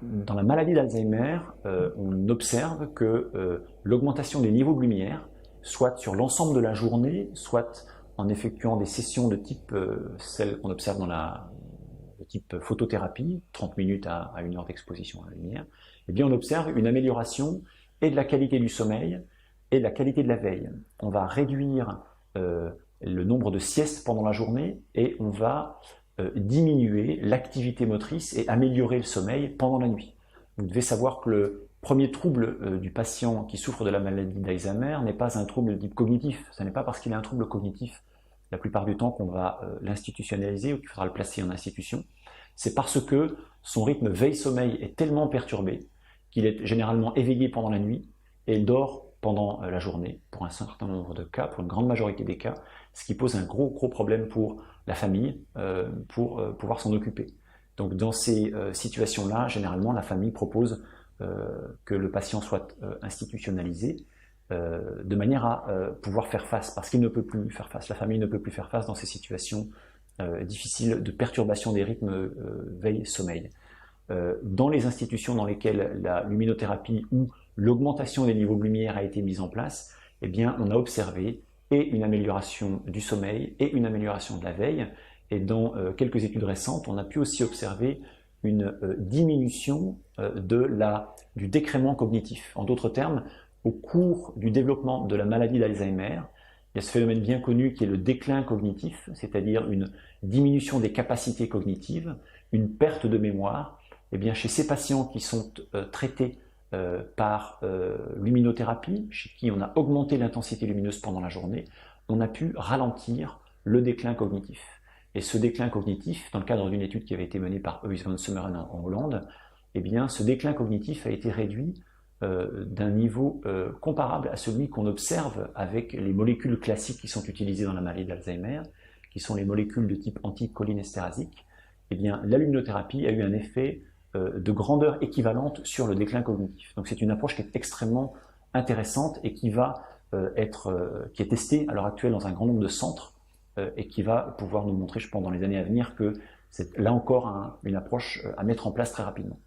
Dans la maladie d'Alzheimer, on observe que l'augmentation des niveaux de lumière, soit sur l'ensemble de la journée, soit en effectuant des sessions de type celles qu'on observe dans le type photothérapie, 30 minutes à 1 heure d'exposition à la lumière, eh bien on observe une amélioration et de la qualité du sommeil et de la qualité de la veille. On va réduire le nombre de siestes pendant la journée et on va diminuer l'activité motrice et améliorer le sommeil pendant la nuit. Vous devez savoir que le premier trouble du patient qui souffre de la maladie d'Alzheimer n'est pas un trouble de type cognitif. Ce n'est pas parce qu'il a un trouble cognitif la plupart du temps qu'on va l'institutionnaliser ou qu'il faudra le placer en institution. C'est parce que son rythme veille-sommeil est tellement perturbé qu'il est généralement éveillé pendant la nuit et il dort pendant la journée, pour un certain nombre de cas, pour une grande majorité des cas, ce qui pose un gros problème pour la famille, pour pouvoir s'en occuper. Donc dans ces situations-là, généralement, la famille propose que le patient soit institutionnalisé de manière à pouvoir faire face, parce qu'il ne peut plus faire face, la famille ne peut plus faire face dans ces situations difficiles de perturbation des rythmes veille-sommeil. Dans les institutions dans lesquelles la luminothérapie ou l'augmentation des niveaux de lumière a été mise en place, eh bien, on a observé et une amélioration du sommeil et une amélioration de la veille. Et dans quelques études récentes, on a pu aussi observer une diminution du décrément cognitif. En d'autres termes, au cours du développement de la maladie d'Alzheimer, il y a ce phénomène bien connu qui est le déclin cognitif, c'est-à-dire une diminution des capacités cognitives, une perte de mémoire. Eh bien, chez ces patients qui sont traités par luminothérapie, chez qui on a augmenté l'intensité lumineuse pendant la journée, on a pu ralentir le déclin cognitif. Et ce déclin cognitif, dans le cadre d'une étude qui avait été menée par Huys van Summeren en Hollande, eh bien, ce déclin cognitif a été réduit d'un niveau comparable à celui qu'on observe avec les molécules classiques qui sont utilisées dans la maladie d'Alzheimer, qui sont les molécules de type anticholinésterasique. Eh bien, la luminothérapie a eu un effet de grandeur équivalente sur le déclin cognitif. Donc c'est une approche qui est extrêmement intéressante et qui qui est testée à l'heure actuelle dans un grand nombre de centres et qui va pouvoir nous montrer, je pense, dans les années à venir que c'est là encore une approche à mettre en place très rapidement.